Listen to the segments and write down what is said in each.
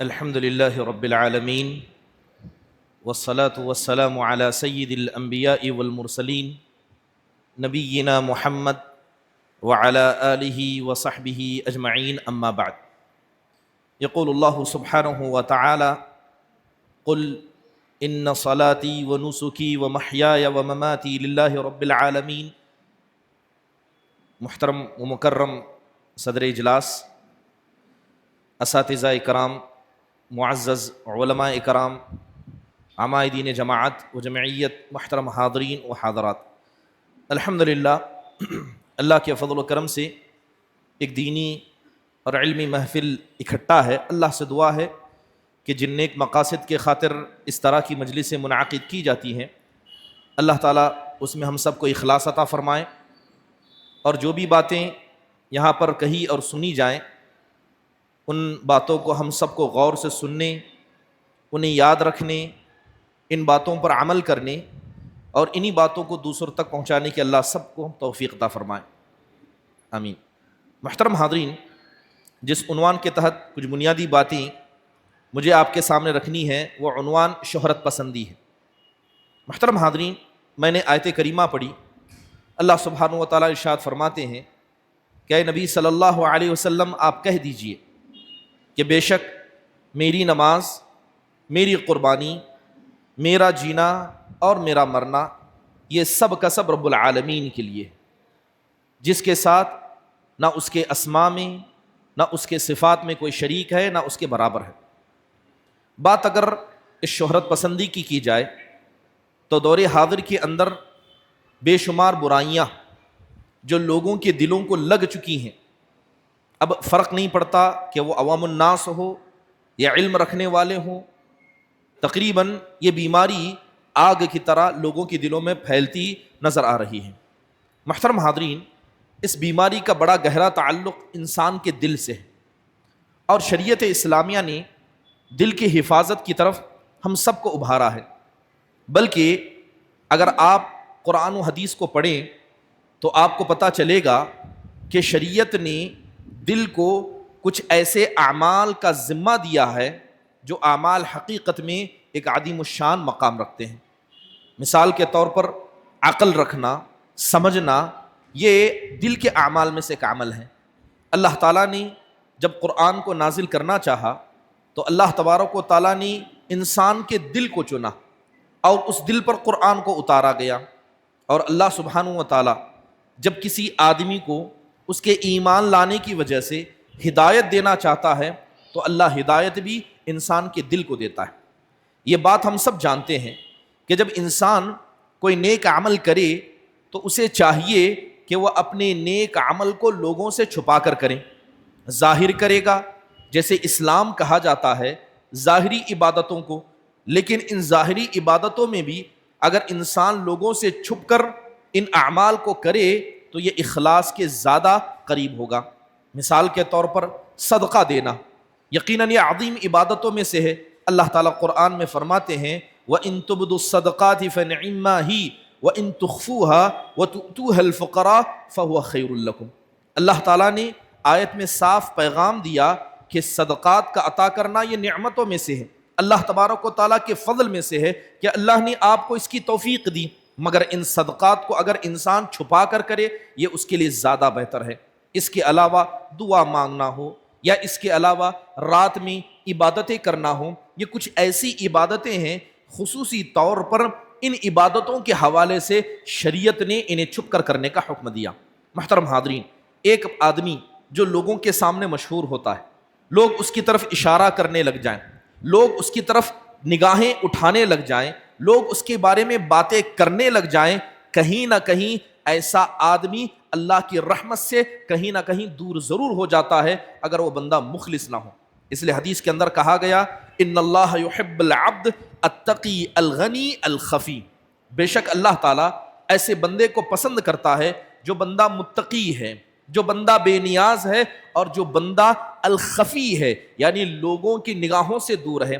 الحمد لله رب العالمين والصلاة والسلام على سيد الأنبياء والمرسلين نبينا محمد وعلى آله وصحبه أجمعين أما بعد. يقول الله سبحانه وتعالى: قل إن صلاتي ونسكي ومحياي ومماتي لله رب العالمين. محترم و مکرم صدر اجلاس، اساتذہ کرام، معزز علماء اکرام، عمائدین جماعت و جمعیت، محترم حاضرین و حاضرات، الحمدللہ اللہ کے فضل و کرم سے ایک دینی اور علمی محفل اکٹھا ہے. اللہ سے دعا ہے کہ جن نیک مقاصد کے خاطر اس طرح کی مجلسیں منعقد کی جاتی ہیں، اللہ تعالیٰ اس میں ہم سب کو اخلاص عطا فرمائے، اور جو بھی باتیں یہاں پر کہی اور سنی جائیں ان باتوں کو ہم سب کو غور سے سننے، انہیں یاد رکھنے، ان باتوں پر عمل کرنے اور انہی باتوں کو دوسروں تک پہنچانے کی اللہ سب کو توفیق عطا فرمائے، آمین. محترم حاضرین، جس عنوان کے تحت کچھ بنیادی باتیں مجھے آپ کے سامنے رکھنی ہیں وہ عنوان شہرت پسندی ہے. محترم حاضرین، میں نے آیت کریمہ پڑھی. اللہ سبحانہ و تعالیٰ ارشاد فرماتے ہیں کہ اے نبی صلی اللہ علیہ وسلم آپ کہہ دیجئے کہ بے شک میری نماز، میری قربانی، میرا جینا اور میرا مرنا یہ سب کا سب رب العالمین کے لیے، جس کے ساتھ نہ اس کے اسماء میں نہ اس کے صفات میں کوئی شریک ہے نہ اس کے برابر ہے. بات اگر اس شہرت پسندی کی جائے تو دور حاضر کے اندر بے شمار برائیاں جو لوگوں کے دلوں کو لگ چکی ہیں، اب فرق نہیں پڑتا کہ وہ عوام الناس ہو یا علم رکھنے والے ہوں، تقریباً یہ بیماری آگ کی طرح لوگوں کے دلوں میں پھیلتی نظر آ رہی ہے. محترم حاضرین، اس بیماری کا بڑا گہرا تعلق انسان کے دل سے ہے، اور شریعت اسلامیہ نے دل کی حفاظت کی طرف ہم سب کو ابھارا ہے. بلکہ اگر آپ قرآن و حدیث کو پڑھیں تو آپ کو پتہ چلے گا کہ شریعت نے دل کو کچھ ایسے اعمال کا ذمہ دیا ہے جو اعمال حقیقت میں ایک عظیم الشان مقام رکھتے ہیں. مثال کے طور پر عقل رکھنا، سمجھنا، یہ دل کے اعمال میں سے ایک عمل ہے. اللہ تعالیٰ نے جب قرآن کو نازل کرنا چاہا تو اللہ تبارک و تعالیٰ نے انسان کے دل کو چنا اور اس دل پر قرآن کو اتارا گیا. اور اللہ سبحانہ و تعالیٰ جب کسی آدمی کو اس کے ایمان لانے کی وجہ سے ہدایت دینا چاہتا ہے تو اللہ ہدایت بھی انسان کے دل کو دیتا ہے. یہ بات ہم سب جانتے ہیں کہ جب انسان کوئی نیک عمل کرے تو اسے چاہیے کہ وہ اپنے نیک عمل کو لوگوں سے چھپا کر کریں. ظاہر کرے گا، جیسے اسلام کہا جاتا ہے ظاہری عبادتوں کو، لیکن ان ظاہری عبادتوں میں بھی اگر انسان لوگوں سے چھپ کر ان اعمال کو کرے تو یہ اخلاص کے زیادہ قریب ہوگا. مثال کے طور پر صدقہ دینا یقیناً یہ عظیم عبادتوں میں سے ہے. اللہ تعالیٰ قرآن میں فرماتے ہیں وَإِن تُبْدُوا الصَّدَقَاتِ فَنِعِمَّا هِي وَإِن تُخْفُوهَا وَتُؤْتُوهَا الْفُقَرَاءَ فَهُوَ خَيْرٌ لَكُمْ. اللہ تعالیٰ نے آیت میں صاف پیغام دیا کہ صدقات کا عطا کرنا یہ نعمتوں میں سے ہے، اللہ تبارک و تعالیٰ کے فضل میں سے ہے کہ اللہ نے آپ کو اس کی توفیق دی. مگر ان صدقات کو اگر انسان چھپا کر کرے یہ اس کے لیے زیادہ بہتر ہے. اس کے علاوہ دعا مانگنا ہو یا اس کے علاوہ رات میں عبادتیں کرنا ہو، یہ کچھ ایسی عبادتیں ہیں خصوصی طور پر ان عبادتوں کے حوالے سے شریعت نے انہیں چھپ کر کرنے کا حکم دیا. محترم حاضرین، ایک آدمی جو لوگوں کے سامنے مشہور ہوتا ہے، لوگ اس کی طرف اشارہ کرنے لگ جائیں، لوگ اس کی طرف نگاہیں اٹھانے لگ جائیں، لوگ اس کے بارے میں باتیں کرنے لگ جائیں، کہیں نہ کہیں ایسا آدمی اللہ کی رحمت سے کہیں نہ کہیں دور ضرور ہو جاتا ہے اگر وہ بندہ مخلص نہ ہو. اس لیے حدیث کے اندر کہا گیا ان اللہ یحب العبد التقی الغنی الخفی، بے شک اللہ تعالیٰ ایسے بندے کو پسند کرتا ہے جو بندہ متقی ہے، جو بندہ بے نیاز ہے، اور جو بندہ الخفی ہے یعنی لوگوں کی نگاہوں سے دور ہے.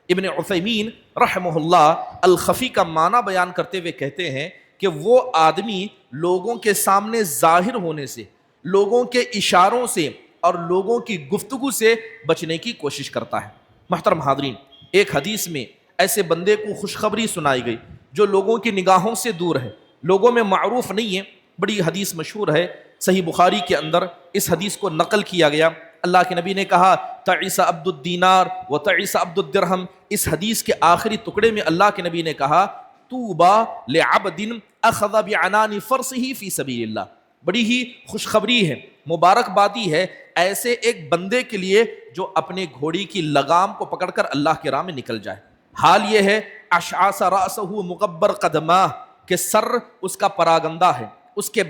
ابن عثیمین رحمہ اللہ الخفی کا معنی بیان کرتے ہوئے کہتے ہیں کہ وہ آدمی لوگوں کے سامنے ظاہر ہونے سے، لوگوں کے اشاروں سے اور لوگوں کی گفتگو سے بچنے کی کوشش کرتا ہے. محترم حاضرین، ایک حدیث میں ایسے بندے کو خوشخبری سنائی گئی جو لوگوں کی نگاہوں سے دور ہے، لوگوں میں معروف نہیں ہے، بڑی حدیث مشہور ہے، صحیح بخاری کے اندر اس حدیث کو نقل کیا گیا۔ اللہ کے نبی نے کہا تعیس عبد الدینار و تعیس عبد الدرہم۔ اس حدیث کے آخری ٹکڑے میں اللہ کے نبی نے کہا طوبی لعبد اخذ بعنان فرسہ فی سبیل اللہ۔ بڑی ہی خوشخبری ہے، مبارکبادی ہے ایسے ایک بندے کے لیے جو اپنے گھوڑی کی لگام کو پکڑ کر اللہ کی راہ میں نکل جائے۔ حال یہ ہے اشعث رأسہ مغبر قدماہ، کہ سر اس کا پراگندہ ہے، اس کے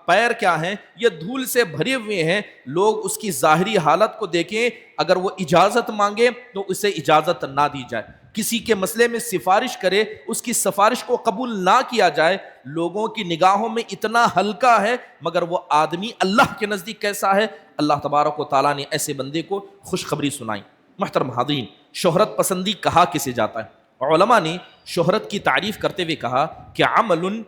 پیر کیا ہیں، یہ دھول سے بھرے ہوئے ہیں۔ لوگ اس کی ظاہری حالت کو دیکھیں، اگر وہ اجازت مانگے تو اسے اجازت نہ دی جائے، کسی کے مسئلے میں سفارش کرے اس کی سفارش کو قبول نہ کیا جائے۔ لوگوں کی نگاہوں میں اتنا ہلکا ہے، مگر وہ آدمی اللہ کے نزدیک کیسا ہے؟ اللہ تبارک و تعالیٰ نے ایسے بندے کو خوشخبری سنائی۔ محترم حاضرین، شہرت پسندی کہا کسے جاتا ہے؟ علماء نے شہرت کی تعریف کرتے ہوئے کہا کہ عمل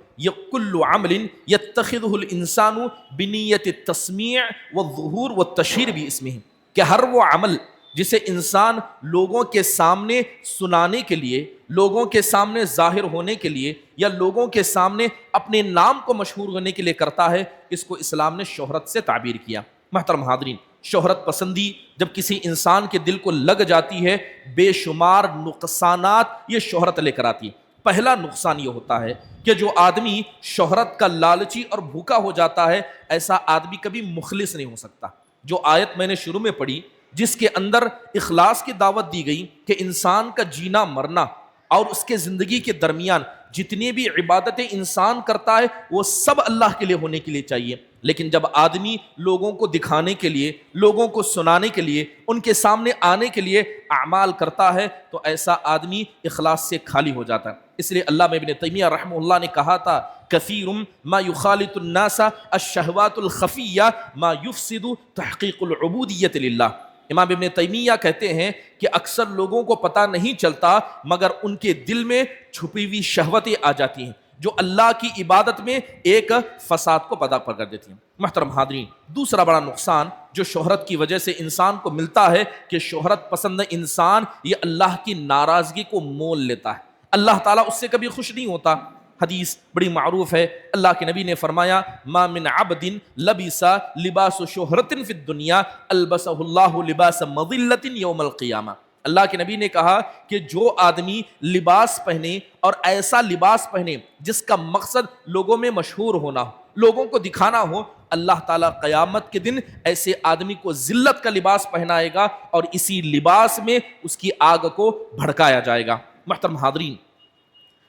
کل عمل یتخذہ الانسان بنیت التسمیع والظہور والتشہیر باسمہ، کہ ہر وہ عمل جسے انسان لوگوں کے سامنے سنانے کے لیے، لوگوں کے سامنے ظاہر ہونے کے لیے، یا لوگوں کے سامنے اپنے نام کو مشہور ہونے کے لیے کرتا ہے، اس کو اسلام نے شہرت سے تعبیر کیا۔ محترم حاضرین، شہرت پسندی جب کسی انسان کے دل کو لگ جاتی ہے، بے شمار نقصانات یہ شہرت لے کر آتی ہے۔ پہلا نقصان یہ ہوتا ہے کہ جو آدمی شہرت کا لالچی اور بھوکا ہو جاتا ہے، ایسا آدمی کبھی مخلص نہیں ہو سکتا۔ جو آیت میں نے شروع میں پڑھی جس کے اندر اخلاص کی دعوت دی گئی کہ انسان کا جینا مرنا اور اس کے زندگی کے درمیان جتنی بھی عبادتیں انسان کرتا ہے وہ سب اللہ کے لیے ہونے کے لیے چاہیے، لیکن جب آدمی لوگوں کو دکھانے کے لیے، لوگوں کو سنانے کے لیے، ان کے سامنے آنے کے لیے اعمال کرتا ہے تو ایسا آدمی اخلاص سے خالی ہو جاتا ہے۔ اس لیے علامہ ابن تیمیہ رحمہ اللہ نے کہا تھا کثیر ما یخالط الناس الشہوات الخفیہ ما یفسد تحقیق العبودیت للہ۔ امام ابن تیمیہ کہتے ہیں کہ اکثر لوگوں کو پتہ نہیں چلتا مگر ان کے دل میں چھپی ہوئی شہوتیں آ جاتی ہیں جو اللہ کی عبادت میں ایک فساد کو پیدا کر دیتی ہیں۔ محترم حاضرین، دوسرا بڑا نقصان جو شہرت کی وجہ سے انسان کو ملتا ہے کہ شہرت پسند انسان یہ اللہ کی ناراضگی کو مول لیتا ہے، اللہ تعالیٰ اس سے کبھی خوش نہیں ہوتا۔ حدیث بڑی معروف ہے، اللہ کے نبی نے فرمایا ما من عبد لبس لباس شہرت فی الدنیا البسہ اللہ لباس مذلت یوم القیامہ۔ اللہ کے نبی نے کہا کہ جو آدمی لباس پہنے اور ایسا لباس پہنے جس کا مقصد لوگوں میں مشہور ہونا ہو، لوگوں کو دکھانا ہو، اللہ تعالیٰ قیامت کے دن ایسے آدمی کو ذلت کا لباس پہنائے گا اور اسی لباس میں اس کی آگ کو بھڑکایا جائے گا۔ محترم حاضرین،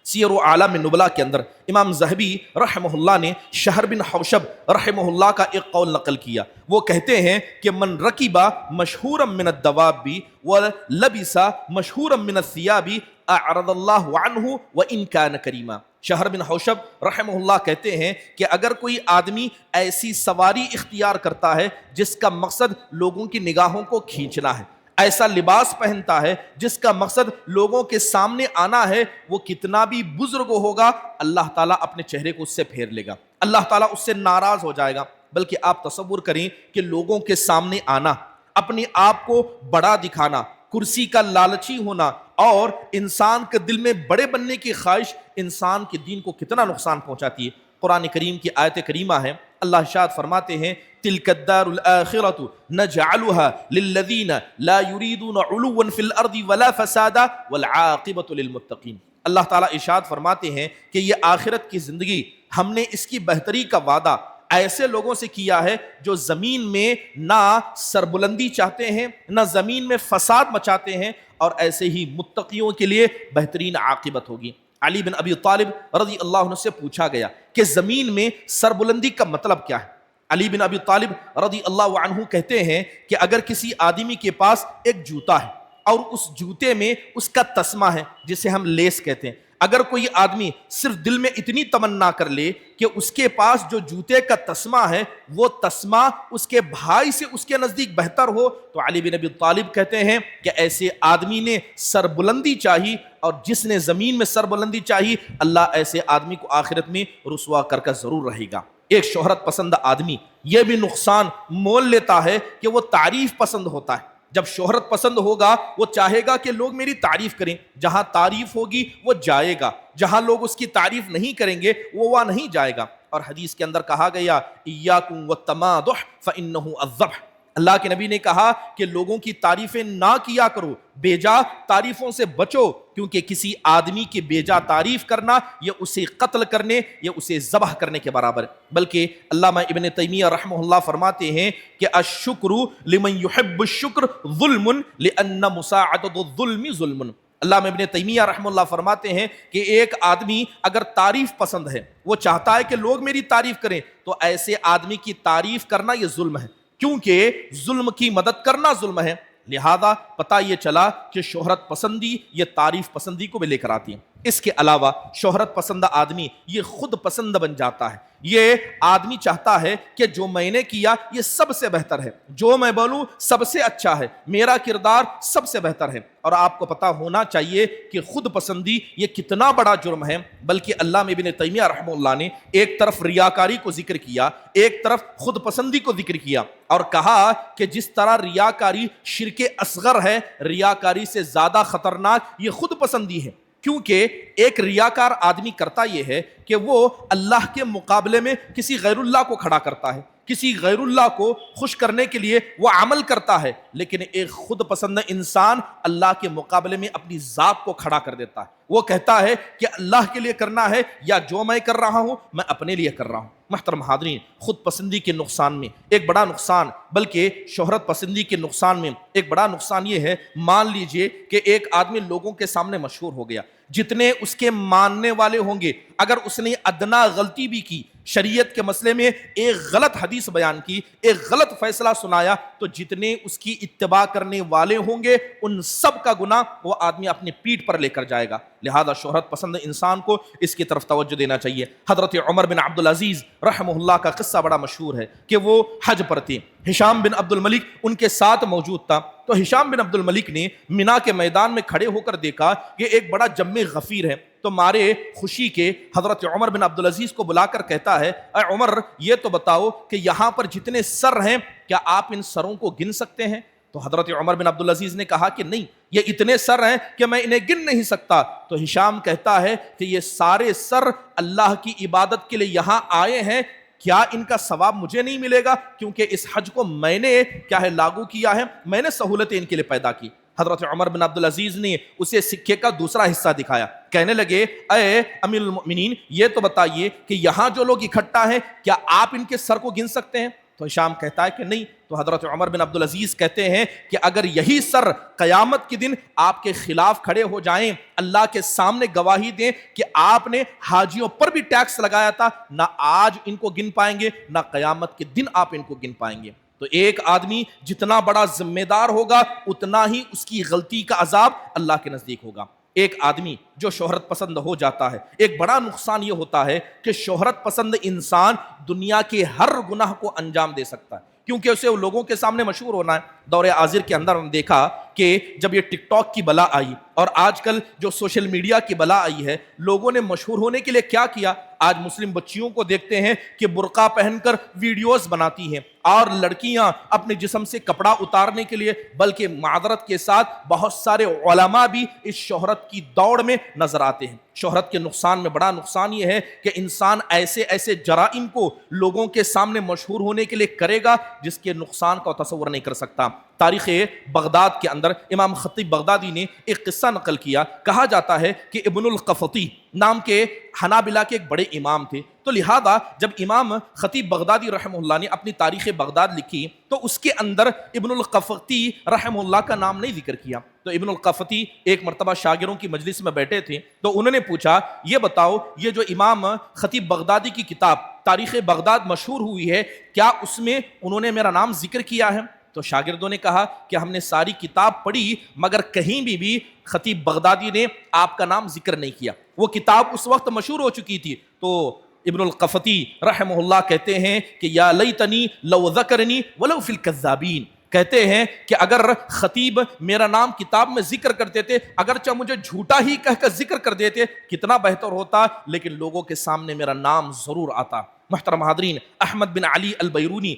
سیر و اعلام نبلا کے اندر امام ذہبی رحمہ اللہ نے شہر بن حوشب رحمہ اللہ کا ایک قول نقل کیا۔ وہ کہتے ہیں کہ من رکبا مشہورا من الدواب ولبسا مشہورا من الثیاب اعرض اللہ عنہ وان کان کریما۔ شہر بن حوشب رحمہ اللہ کہتے ہیں کہ اگر کوئی آدمی ایسی سواری اختیار کرتا ہے جس کا مقصد لوگوں کی نگاہوں کو کھینچنا ہے، ایسا لباس پہنتا ہے جس کا مقصد لوگوں کے سامنے آنا ہے، وہ کتنا بھی بزرگ ہوگا اللہ تعالیٰ اپنے چہرے کو اس سے پھیر لے گا، اللہ تعالیٰ اس سے ناراض ہو جائے گا۔ بلکہ آپ تصور کریں کہ لوگوں کے سامنے آنا، اپنے آپ کو بڑا دکھانا، کرسی کا لالچی ہونا اور انسان کے دل میں بڑے بننے کی خواہش انسان کے دین کو کتنا نقصان پہنچاتی ہے۔ قرآن کریم کی آیت کریمہ ہے، اللہ ارشاد فرماتے ہیں تلک الدار الآخرۃ نجعلها للذین لا یریدون علوا فی الارض ولا فسادا والعاقبۃ للمتقین۔ اللہ تعالیٰ ارشاد فرماتے ہیں کہ یہ آخرت کی زندگی ہم نے اس کی بہتری کا وعدہ ایسے لوگوں سے کیا ہے جو زمین میں نہ سربلندی چاہتے ہیں نہ زمین میں فساد مچاتے ہیں، اور ایسے ہی متقیوں کے لیے بہترین عاقبت ہوگی۔ علی بن ابی طالب رضی اللہ عنہ سے پوچھا گیا کہ زمین میں سربلندی کا مطلب کیا ہے؟ علی بن ابی طالب رضی اللہ عنہ کہتے ہیں کہ اگر کسی آدمی کے پاس ایک جوتا ہے اور اس جوتے میں اس کا تسمہ ہے جسے ہم لیس کہتے ہیں، اگر کوئی آدمی صرف دل میں اتنی تمنا کر لے کہ اس کے پاس جو جوتے کا تسمہ ہے وہ تسمہ اس کے بھائی سے اس کے نزدیک بہتر ہو، تو علی بن ابی طالب کہتے ہیں کہ ایسے آدمی نے سربلندی چاہی، اور جس نے زمین میں سربلندی چاہی اللہ ایسے آدمی کو آخرت میں رسوا کر کر ضرور رہے گا۔ ایک شہرت پسند آدمی یہ بھی نقصان مول لیتا ہے کہ وہ تعریف پسند ہوتا ہے، جب شہرت پسند ہوگا وہ چاہے گا کہ لوگ میری تعریف کریں، جہاں تعریف ہوگی وہ جائے گا، جہاں لوگ اس کی تعریف نہیں کریں گے وہ وہاں نہیں جائے گا۔ اور حدیث کے اندر کہا گیا ایاکم والتمادح فانہ الذبح، اللہ کے نبی نے کہا کہ لوگوں کی تعریفیں نہ کیا کرو، بیجا تعریفوں سے بچو، کیونکہ کسی آدمی کی بیجا تعریف کرنا یہ اسے قتل کرنے یا اسے ذبح کرنے کے برابر ہے۔ بلکہ علامہ ابن تیمیہ رحمہ اللہ فرماتے ہیں کہ الشکر لمن یحب الشکر ظلم لأن مساعدۃ الظلم ظلم۔ علامہ ابن تیمیہ رحمہ اللہ فرماتے ہیں کہ ایک آدمی اگر تعریف پسند ہے، وہ چاہتا ہے کہ لوگ میری تعریف کریں، تو ایسے آدمی کی تعریف کرنا یہ ظلم ہے، کیونکہ ظلم کی مدد کرنا ظلم ہے۔ لہذا پتہ یہ چلا کہ شہرت پسندی یہ تعریف پسندی کو بھی لے کر آتی ہے۔ اس کے علاوہ شہرت پسند آدمی یہ خود پسند بن جاتا ہے، یہ آدمی چاہتا ہے کہ جو میں نے کیا یہ سب سے بہتر ہے، جو میں بولوں سب سے اچھا ہے، میرا کردار سب سے بہتر ہے۔ اور آپ کو پتہ ہونا چاہیے کہ خود پسندی یہ کتنا بڑا جرم ہے۔ بلکہ علامہ ابن تیمیہ رحمہ اللہ نے ایک طرف ریاکاری کو ذکر کیا، ایک طرف خود پسندی کو ذکر کیا، اور کہا کہ جس طرح ریاکاری شرک اصغر ہے، ریاکاری سے زیادہ خطرناک یہ خود پسندی ہے، کیونکہ ایک ریاکار آدمی کرتا یہ ہے کہ وہ اللہ کے مقابلے میں کسی غیر اللہ کو کھڑا کرتا ہے، کسی غیر اللہ کو خوش کرنے کے لیے وہ عمل کرتا ہے، لیکن ایک خود پسند انسان اللہ کے مقابلے میں اپنی ذات کو کھڑا کر دیتا ہے۔ وہ کہتا ہے کہ اللہ کے لیے کرنا ہے یا جو میں کر رہا ہوں میں اپنے لیے کر رہا ہوں۔ محترم حاضرین، خود پسندی کے نقصان میں ایک بڑا نقصان، بلکہ شہرت پسندی کے نقصان میں ایک بڑا نقصان یہ ہے، مان لیجئے کہ ایک آدمی لوگوں کے سامنے مشہور ہو گیا، جتنے اس کے ماننے والے ہوں گے، اگر اس نے ادنا غلطی بھی کی، شریعت کے مسئلے میں ایک غلط حدیث بیان کی، ایک غلط فیصلہ سنایا، تو جتنے اس کی اتباع کرنے والے ہوں گے ان سب کا گناہ وہ آدمی اپنی پیٹھ پر لے کر جائے گا۔ لہذا شہرت پسند انسان کو اس کی طرف توجہ دینا چاہیے۔ حضرت عمر بن عبدالعزیز رحمہ اللہ کا قصہ بڑا مشہور ہے کہ وہ حج پر تھے، ہشام بن عبد الملک ان کے ساتھ موجود تھا، تو ہشام بن عبد الملک نے مینا کے میدان میں کھڑے ہو کر دیکھا کہ ایک بڑا جم غفیر ہے، تو مارے خوشی کے حضرت عمر بن عبدالعزیز کو بلا کر کہتا ہے، اے عمر یہ تو بتاؤ کہ یہاں پر جتنے سر ہیں کیا آپ ان سروں کو گن سکتے ہیں؟ تو حضرت عمر بن عبدالعزیز نے کہا کہ نہیں، یہ اتنے سر ہیں کہ میں انہیں گن نہیں سکتا۔ تو ہشام کہتا ہے کہ یہ سارے سر اللہ کی عبادت کے لیے یہاں آئے ہیں، کیا ان کا ثواب مجھے نہیں ملے گا؟ کیونکہ اس حج کو میں نے کیا ہے لاگو کیا ہے، میں نے سہولتیں ان کے لیے پیدا کی۔ حضرت عمر بن عبدالعزیز نے اسے سکے کا دوسرا حصہ دکھایا، کہنے لگے اے امیر المؤمنین یہ تو بتائیے کہ یہاں جو لوگ اکٹھا ہیں کیا آپ ان کے سر کو گن سکتے ہیں؟ تو ہشام کہتا ہے کہ نہیں۔ تو حضرت عمر بن عبدالعزیز کہتے ہیں کہ اگر یہی سر قیامت کے دن آپ کے خلاف کھڑے ہو جائیں، اللہ کے سامنے گواہی دیں کہ آپ نے حاجیوں پر بھی ٹیکس لگایا تھا، نہ آج ان کو گن پائیں گے نہ قیامت کے دن آپ ان کو گن پائیں گے۔ تو ایک آدمی جتنا بڑا ذمہ دار ہوگا اتنا ہی اس کی غلطی کا عذاب اللہ کے نزدیک ہوگا۔ ایک آدمی جو شہرت پسند ہو جاتا ہے، ایک بڑا نقصان یہ ہوتا ہے کہ شہرت پسند انسان دنیا کے ہر گناہ کو انجام دے سکتا ہے، کیونکہ اسے لوگوں کے سامنے مشہور ہونا ہے۔ دور حاضر کے اندر ہم نے دیکھا کہ جب یہ ٹک ٹاک کی بلا آئی اور آج کل جو سوشل میڈیا کی بلا آئی ہے، لوگوں نے مشہور ہونے کے لیے کیا کیا؟ آج مسلم بچیوں کو دیکھتے ہیں کہ برقع پہن کر ویڈیوز بناتی ہیں، اور لڑکیاں اپنے جسم سے کپڑا اتارنے کے لیے، بلکہ معذرت کے ساتھ بہت سارے علماء بھی اس شہرت کی دوڑ میں نظر آتے ہیں۔ شہرت کے نقصان میں بڑا نقصان یہ ہے کہ انسان ایسے ایسے جرائم کو لوگوں کے سامنے مشہور ہونے کے لیے کرے گا جس کے نقصان کا تصور نہیں کر سکتا۔ تاریخ بغداد کے اندر امام خطیب بغدادی نے ایک قصہ نقل کیا، کہا جاتا ہے کہ ابن القفطی نام کے حنابلہ کے ایک بڑے امام تھے، تو لہذا جب امام خطیب بغدادی رحمہ اللہ نے اپنی تاریخ بغداد لکھی تو اس کے اندر ابن القفطی رحمہ اللہ کا نام نہیں ذکر کیا۔ تو ابن القفطی ایک مرتبہ شاگردوں کی مجلس میں بیٹھے تھے، تو انہوں نے پوچھا یہ بتاؤ یہ جو امام خطیب بغدادی کی کتاب تاریخ بغداد مشہور ہوئی ہے، کیا اس میں انہوں نے میرا نام ذکر کیا ہے؟ تو شاگردوں نے کہا کہ ہم نے ساری کتاب پڑھی مگر کہیں بھی خطیب بغدادی نے آپ کا نام ذکر نہیں کیا، وہ کتاب اس وقت مشہور ہو چکی تھی۔ تو ابن القفطی رحمہ اللہ کہتے ہیں کہ یا لیتنی لو ذکرنی ولو فی الکذابین، کہتے ہیں کہ اگر خطیب میرا نام کتاب میں ذکر کر دیتے، اگرچہ مجھے جھوٹا ہی کہہ کر ذکر کر دیتے کتنا بہتر ہوتا، لیکن لوگوں کے سامنے میرا نام ضرور آتا۔ محترم حاضرین، احمد بن علی البیرونی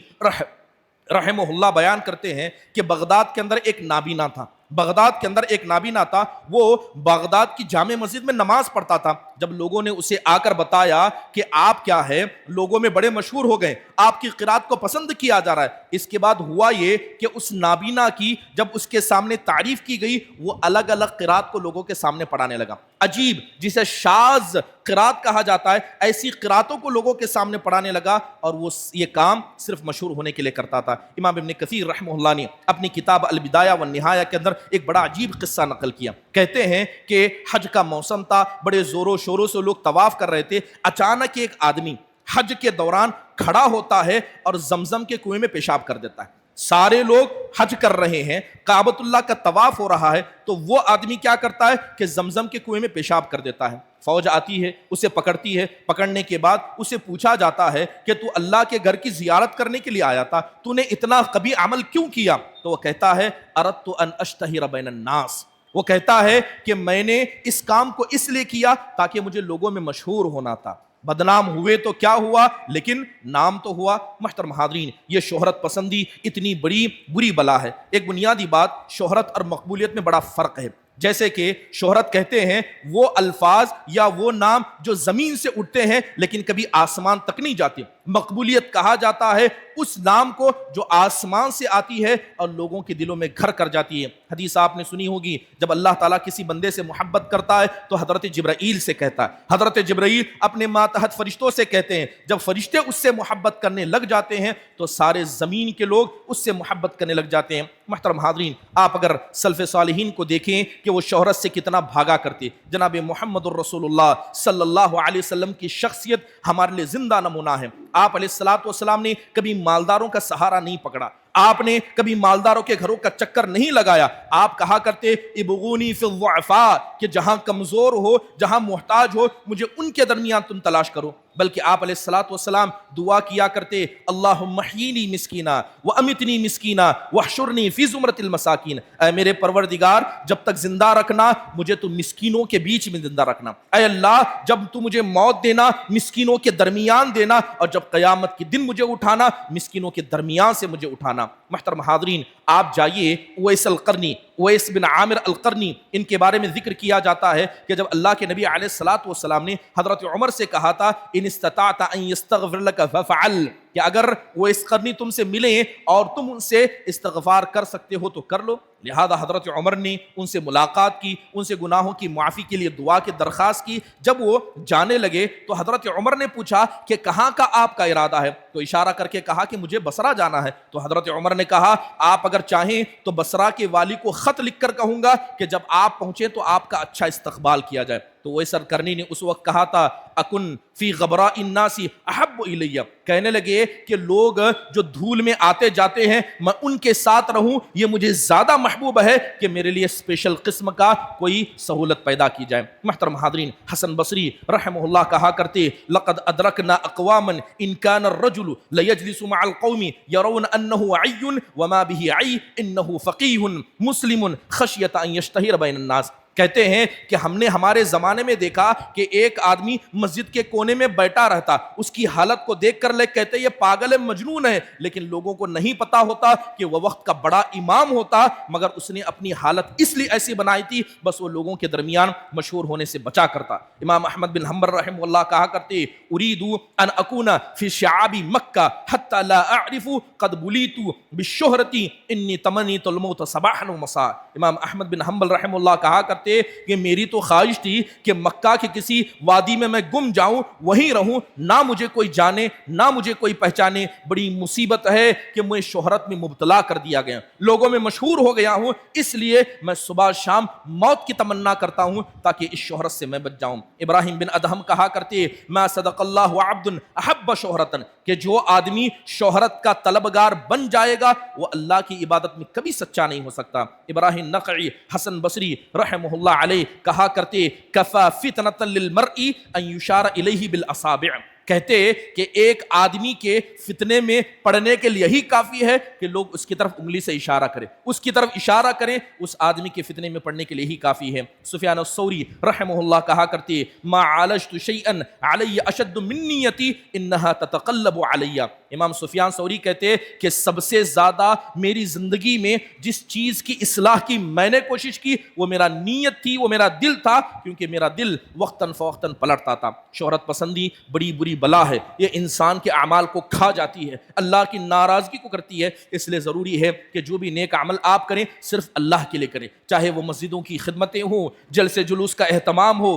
رحمہ اللہ بیان کرتے ہیں کہ بغداد کے اندر ایک نابینا تھا، بغداد کے اندر ایک نابینا تھا، وہ بغداد کی جامع مسجد میں نماز پڑھتا تھا۔ جب لوگوں نے اسے آ کر بتایا کہ آپ کیا ہے، لوگوں میں بڑے مشہور ہو گئے، آپ کی قرات کو پسند کیا جا رہا ہے۔ اس کے بعد ہوا یہ کہ اس نابینا کی جب اس کے سامنے تعریف کی گئی، وہ الگ الگ قرات کو لوگوں کے سامنے پڑھانے لگا۔ عجیب، جسے شاذ قرات کہا جاتا ہے، ایسی قراتوں کو لوگوں کے سامنے پڑھانے لگا، اور وہ یہ کام صرف مشہور ہونے کے لیے کرتا تھا۔ امام ابن کثیر رحمہ اللہ نے اپنی کتاب البدایہ والنہایہ کے اندر ایک بڑا عجیب قصہ نقل کیا۔ کہتے ہیں کہ حج کا موسم تھا، بڑے زور و شوروں سے لوگ طواف کر رہے تھے، اچانک ایک آدمی حج کے دوران کھڑا ہوتا ہے اور زمزم کے کنویں میں پیشاب کر دیتا ہے۔ سارے لوگ حج کر رہے ہیں، کعبۃ اللہ کا طواف ہو رہا ہے، تو وہ آدمی کیا کرتا ہے کہ زمزم کے کنویں میں پیشاب کر دیتا ہے۔ فوج آتی ہے، اسے پکڑتی ہے، پکڑنے کے بعد اسے پوچھا جاتا ہے کہ تو اللہ کے گھر کی زیارت کرنے کے لیے آیا تھا، تو نے اتنا قبیح عمل کیوں کیا؟ تو وہ کہتا ہے اردت ان اشتہر بین الناس، وہ کہتا ہے کہ میں نے اس کام کو اس لیے کیا تاکہ مجھے لوگوں میں مشہور ہونا تھا۔ بدنام ہوئے تو کیا ہوا، لیکن نام تو ہوا۔ محترم حاضرین، یہ شہرت پسندی اتنی بڑی بری بلا ہے۔ ایک بنیادی بات، شہرت اور مقبولیت میں بڑا فرق ہے۔ جیسے کہ شہرت کہتے ہیں وہ الفاظ یا وہ نام جو زمین سے اٹھتے ہیں لیکن کبھی آسمان تک نہیں جاتے۔ مقبولیت کہا جاتا ہے اس نام کو جو آسمان سے آتی ہے اور لوگوں کے دلوں میں گھر کر جاتی ہے۔ حدیث آپ نے سنی ہوگی، جب اللہ تعالیٰ کسی بندے سے محبت کرتا ہے تو حضرت جبرائیل سے کہتا ہے، حضرت جبرائیل اپنے ماتحت فرشتوں سے کہتے ہیں، جب فرشتے اس سے محبت کرنے لگ جاتے ہیں تو سارے زمین کے لوگ اس سے محبت کرنے لگ جاتے ہیں۔ محترم حاضرین، آپ اگر سلف صالحین کو دیکھیں کہ وہ شہرت سے کتنا بھاگا کرتے، جناب محمد الرسول اللہ صلی اللہ علیہ وسلم کی شخصیت ہمارے لیے زندہ نمونہ ہے۔ آپ علیہ الصلوۃ والسلام نے کبھی مالداروں کا سہارا نہیں پکڑا، آپ نے کبھی مالداروں کے گھروں کا چکر نہیں لگایا۔ آپ کہا کرتے ابغونی فی الضعفاء، کہ جہاں کمزور ہو، جہاں محتاج ہو، مجھے ان کے درمیان تم تلاش کرو۔ بلکہ آپ علیہ الصلوۃ والسلام دعا کیا کرتے، اللہم احیینی مسکینا وامتنی مسکینا واحشرنی فی زمرۃ المساکین، اے میرے پروردگار جب تک زندہ رکھنا مجھے تو مسکینوں کے بیچ میں زندہ رکھنا، اے اللہ جب تو مجھے موت دینا مسکینوں کے درمیان دینا، اور جب قیامت کے دن مجھے اٹھانا مسکینوں کے درمیان سے مجھے اٹھانا۔ محترم حاضرین، آپ جائیے اویس القرنی، اویس بن عامر القرنی، ان کے بارے میں ذکر کیا جاتا ہے کہ جب اللہ کے نبی علیہ الصلوۃ والسلام نے حضرت عمر سے کہا تھا ان استطعت ان یستغفر لك ففعل، کہ اگر وہ اس قرنی تم سے ملیں اور تم ان سے استغفار کر سکتے ہو تو کر لو۔ لہذا حضرت عمر نے ان سے ملاقات کی، ان سے گناہوں کی معافی کے لیے دعا کی درخواست کی۔ جب وہ جانے لگے تو حضرت عمر نے پوچھا کہ کہاں کا آپ کا ارادہ ہے؟ تو اشارہ کر کے کہا کہ مجھے بصرہ جانا ہے۔ تو حضرت عمر نے کہا آپ اگر چاہیں تو بصرہ کے والی کو خط لکھ کر کہوں گا کہ جب آپ پہنچے تو آپ کا اچھا استقبال کیا جائے۔ تو وہ سرکرنی نے اس وقت کہا تھا اکن فی غبراء الناس احب الی، کہنے لگے کہ لوگ جو دھول میں آتے جاتے ہیں میں ان کے ساتھ رہوں یہ مجھے زیادہ محبوب ہے کہ میرے لیے اسپیشل قسم کا کوئی سہولت پیدا کی جائے۔ محترم حاضرین، حسن بصری رحمہ اللہ کہا کرتے لقد ادرکنا اقواما ان کان الرجل لیجلس مع القوم يرون انه عی وما به عی انه فقیہ مسلم خشیۃ ان یشتہر بین الناس، کہتے ہیں کہ ہم نے ہمارے زمانے میں دیکھا کہ ایک آدمی مسجد کے کونے میں بیٹھا رہتا، اس کی حالت کو دیکھ کر لوگ کہتے یہ پاگل ہے، مجنون ہے، لیکن لوگوں کو نہیں پتا ہوتا کہ وہ وقت کا بڑا امام ہوتا، مگر اس نے اپنی حالت اس لیے ایسی بنائی تھی بس وہ لوگوں کے درمیان مشہور ہونے سے بچا کرتا۔ امام احمد بن حنبل رحمہ اللہ کہا کرتے اريد ان اكون في شعاب مکہ حتى لا اعرف قد بلیت بالشہرة انی تمنیت الموت صباحا ومساء۔ امام احمد بن حنبل رحمہ اللہ کہا کرتے کہ میری تو خواہش تھی کہ مکہ کے کسی وادی میں گم جاؤں، وہیں رہوں، نہ مجھے کوئی جانے نہ مجھے کوئی پہچانے۔ بڑی مصیبت ہے کہ مجھے شہرت میں مبتلا کر دیا گیا، لوگوں میں مشہور ہو گیا ہوں، اس لیے میں صبح شام موت کی تمنا کرتا ہوں تاکہ اس شہرت سے میں بچ جاؤں۔ ابراہیم بن ادہم کہا کرتے ما صدق اللہ عبد احب شہرتا، کہ جو آدمی شہرت کا طلبگار بن جائے گا وہ اللہ کی عبادت میں کبھی سچا نہیں ہو سکتا۔ ابراہیم نخعی، حسن بصری رحمہ اللہ علیہ کہا کرتے کفا فتنۃ للمرء ان یشار الیہ بالاصابع، کہتے کہ ایک آدمی کے فتنے میں پڑنے کے لیے یہی کافی ہے کہ لوگ اس کی طرف انگلی سے اشارہ کریں، اس کی طرف اشارہ کریں، اس آدمی کے فتنے میں پڑنے کے لیے ہی کافی ہے۔ سفیان الثوری رحمہ اللہ کہا کرتے ما عالجت شیئا علی اشد من نیتی انہا تتقلب علی، امام سفیان ثوری کہتے ہیں کہ سب سے زیادہ میری زندگی میں جس چیز کی اصلاح کی میں نے کوشش کی وہ میرا نیت تھی، وہ میرا دل تھا، کیونکہ میرا دل وقتاً فوقتاً پلٹتا تھا۔ شہرت پسندی بڑی بری بلا ہے، یہ انسان کے اعمال کو کھا جاتی ہے، اللہ کی ناراضگی کو کرتی ہے۔ اس لیے ضروری ہے کہ جو بھی نیک عمل آپ کریں صرف اللہ کے لیے کریں، چاہے وہ مسجدوں کی خدمتیں ہوں، جلسے جلوس کا اہتمام ہو،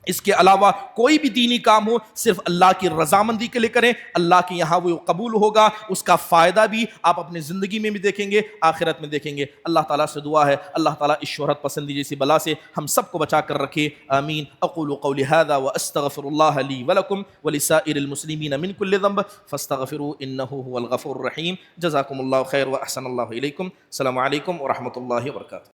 اس کے علاوہ کوئی بھی دینی کام ہو، صرف اللہ کی رضامندی کے لیے کریں، اللہ کے یہاں وہ قبول ہوگا، اس کا فائدہ بھی آپ اپنی زندگی میں بھی دیکھیں گے، آخرت میں دیکھیں گے۔ اللہ تعالیٰ سے دعا ہے اللہ تعالیٰ اس شہرت پسندی جیسی بلا سے ہم سب کو بچا کر رکھے، آمین۔ اقول قولی ھذا واستغفر اللہ لی ولکم ولسائر المسلمین من کل ذنب فاستغفروا انہ هو الغفور الرحیم۔ جزاکم اللہ خیر واحسن اللہ الیکم۔ السلام علیکم ورحمۃ اللہ وبرکاتہ۔